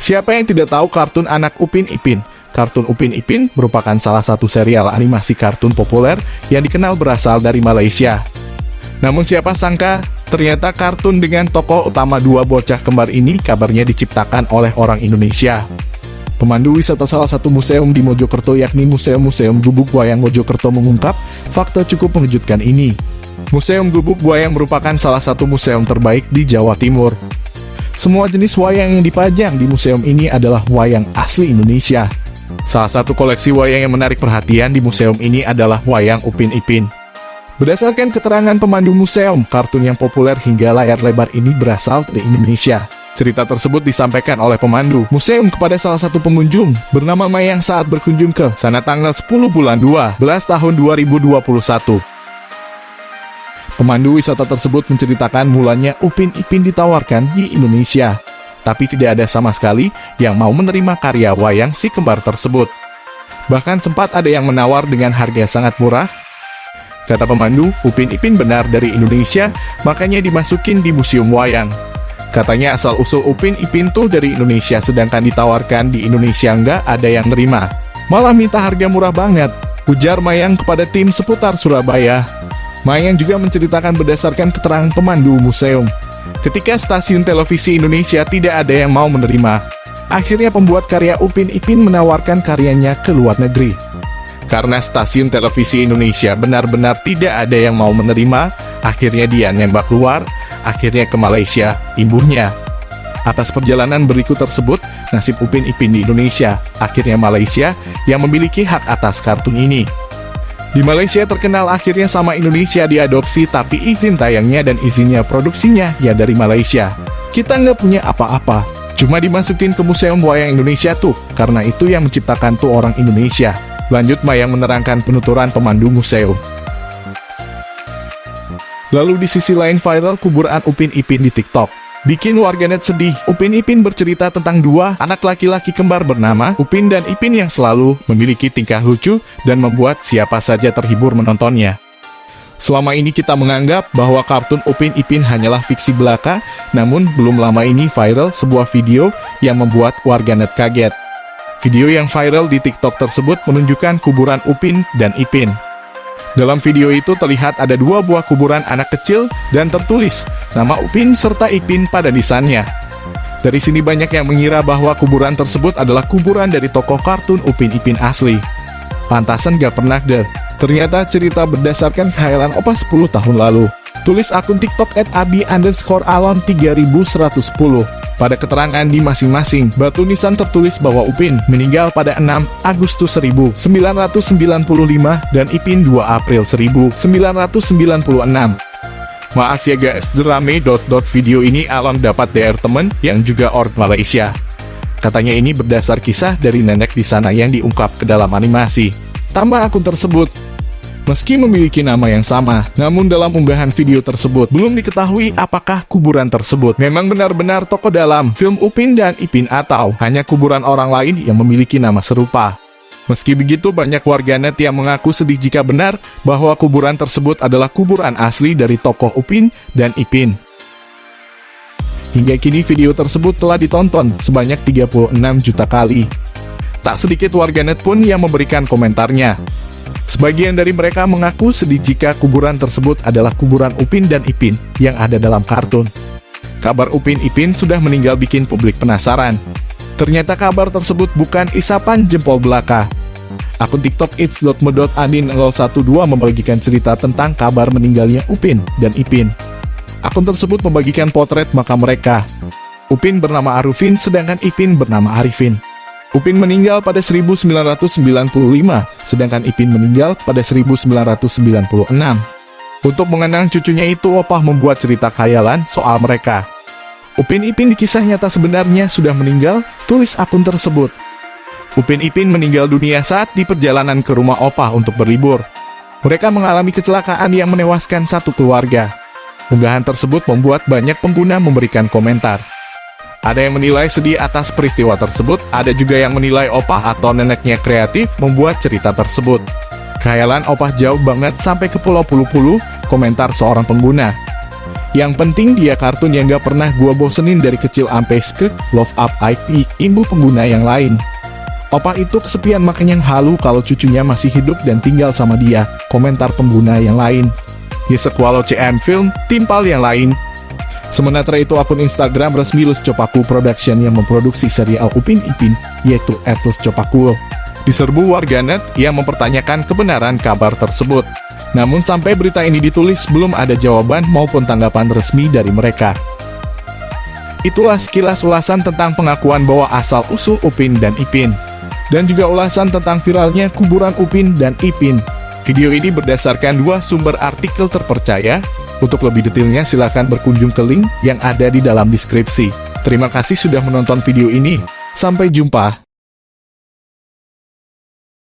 Siapa yang tidak tahu kartun anak Upin Ipin? Kartun Upin Ipin merupakan salah satu serial animasi kartun populer yang dikenal berasal dari Malaysia. Namun siapa sangka, ternyata kartun dengan tokoh utama dua bocah kembar ini kabarnya diciptakan oleh orang Indonesia. Pemandu wisata salah satu museum di Mojokerto yakni Museum Gubuk Wayang Mojokerto mengungkap fakta cukup mengejutkan ini. Museum Gubuk Wayang merupakan salah satu museum terbaik di Jawa Timur. Semua jenis wayang yang dipajang di museum ini adalah wayang asli Indonesia. Salah satu koleksi wayang yang menarik perhatian di museum ini adalah wayang Upin Ipin. Berdasarkan keterangan pemandu museum, kartun yang populer hingga layar lebar ini berasal dari Indonesia. Cerita tersebut disampaikan oleh pemandu museum kepada salah satu pengunjung bernama Mayang saat berkunjung ke sana tanggal 10 bulan 12 tahun 2021. Pemandu wisata tersebut menceritakan mulanya Upin Ipin ditawarkan di Indonesia, tapi tidak ada sama sekali yang mau menerima karya wayang si kembar tersebut. Bahkan sempat ada yang menawar dengan harga sangat murah. Kata pemandu, Upin Ipin benar dari Indonesia, makanya dimasukin di museum wayang. Katanya asal-usul Upin Ipin tuh dari Indonesia, sedangkan ditawarkan di Indonesia nggak ada yang nerima. Malah minta harga murah banget, ujar Mayang kepada tim seputar Surabaya. Mayang juga menceritakan berdasarkan keterangan pemandu museum. Ketika stasiun televisi Indonesia tidak ada yang mau menerima, akhirnya pembuat karya Upin Ipin menawarkan karyanya ke luar negeri. Karena stasiun televisi Indonesia benar-benar tidak ada yang mau menerima, akhirnya dia nembak keluar, akhirnya ke Malaysia, imbuhnya. Atas perjalanan berikut tersebut, nasib Upin Ipin di Indonesia, akhirnya Malaysia yang memiliki hak atas kartun ini. Di Malaysia terkenal akhirnya sama Indonesia diadopsi, tapi izin tayangnya dan izinnya produksinya ya dari Malaysia. Kita nggak punya apa-apa, cuma dimasukin ke Museum Wayang Indonesia tuh, karena itu yang menciptakan tuh orang Indonesia. Lanjut Mayang menerangkan penuturan pemandu museum. Lalu di sisi lain viral kuburan Upin Ipin di TikTok. Bikin warganet sedih, Upin Ipin bercerita tentang dua anak laki-laki kembar bernama Upin dan Ipin yang selalu memiliki tingkah lucu dan membuat siapa saja terhibur menontonnya. Selama ini kita menganggap bahwa kartun Upin Ipin hanyalah fiksi belaka, namun belum lama ini viral sebuah video yang membuat warganet kaget. Video yang viral di TikTok tersebut menunjukkan kuburan Upin dan Ipin. Dalam video itu terlihat ada dua buah kuburan anak kecil dan tertulis nama Upin serta Ipin pada nisannya. Dari sini banyak yang mengira bahwa kuburan tersebut adalah kuburan dari tokoh kartun Upin Ipin asli. Pantasan gak pernah deh. Ternyata cerita berdasarkan khayalan Opa 10 tahun lalu. Tulis akun TikTok @abi_alon3110. Pada keterangan di masing-masing, batu nisan tertulis bahwa Upin meninggal pada 6 Agustus 1995 dan Ipin 2 April 1996. Maaf ya guys, drame. Video ini Alon dapat DR temen yang juga orang Malaysia. Katanya ini berdasar kisah dari nenek di sana yang diungkap ke dalam animasi. Tambah akun tersebut. Meski memiliki nama yang sama, namun dalam unggahan video tersebut belum diketahui apakah kuburan tersebut memang benar-benar tokoh dalam film Upin dan Ipin atau hanya kuburan orang lain yang memiliki nama serupa. Meski begitu, banyak warganet yang mengaku sedih jika benar bahwa kuburan tersebut adalah kuburan asli dari tokoh Upin dan Ipin. Hingga kini video tersebut telah ditonton sebanyak 36 juta kali. Tak sedikit warganet pun yang memberikan komentarnya. Sebagian dari mereka mengaku sedih jika kuburan tersebut adalah kuburan Upin dan Ipin yang ada dalam kartun. Kabar Upin Ipin sudah meninggal bikin publik penasaran. Ternyata kabar tersebut bukan isapan jempol belaka. Akun TikTok its.me.adin012 membagikan cerita tentang kabar meninggalnya Upin dan Ipin. Akun tersebut membagikan potret makam mereka. Upin bernama Arufin, sedangkan Ipin bernama Arifin. Upin meninggal pada 1995, sedangkan Ipin meninggal pada 1996. Untuk mengenang cucunya itu, Opah membuat cerita khayalan soal mereka. Upin Ipin di kisah nyata sebenarnya sudah meninggal, tulis akun tersebut. Upin Ipin meninggal dunia saat di perjalanan ke rumah Opah untuk berlibur. Mereka mengalami kecelakaan yang menewaskan satu keluarga. Unggahan tersebut membuat banyak pengguna memberikan komentar. Ada yang menilai sedih atas peristiwa tersebut, ada juga yang menilai Opah atau neneknya kreatif membuat cerita tersebut. Khayalan Opah jauh banget sampai ke pulau pulu-pulu, komentar seorang pengguna. Yang penting dia kartun yang gak pernah gua bosenin dari kecil ampe skek, love up IP, imbu pengguna yang lain. Opa itu kesepian makanya halu kalau cucunya masih hidup dan tinggal sama dia, komentar pengguna yang lain. Yesek walau CM Film, timpal yang lain. Sementara itu akun Instagram resmi Lus Copaku Production yang memproduksi serial Upin Ipin, yaitu @luscopaku, diserbu warganet yang mempertanyakan kebenaran kabar tersebut. Namun sampai berita ini ditulis belum ada jawaban maupun tanggapan resmi dari mereka. Itulah sekilas ulasan tentang pengakuan bahwa asal-usul Upin dan Ipin. Dan juga ulasan tentang viralnya kuburan Upin dan Ipin. Video ini berdasarkan 2 sumber artikel terpercaya. Untuk lebih detailnya silahkan berkunjung ke link yang ada di dalam deskripsi. Terima kasih sudah menonton video ini. Sampai jumpa.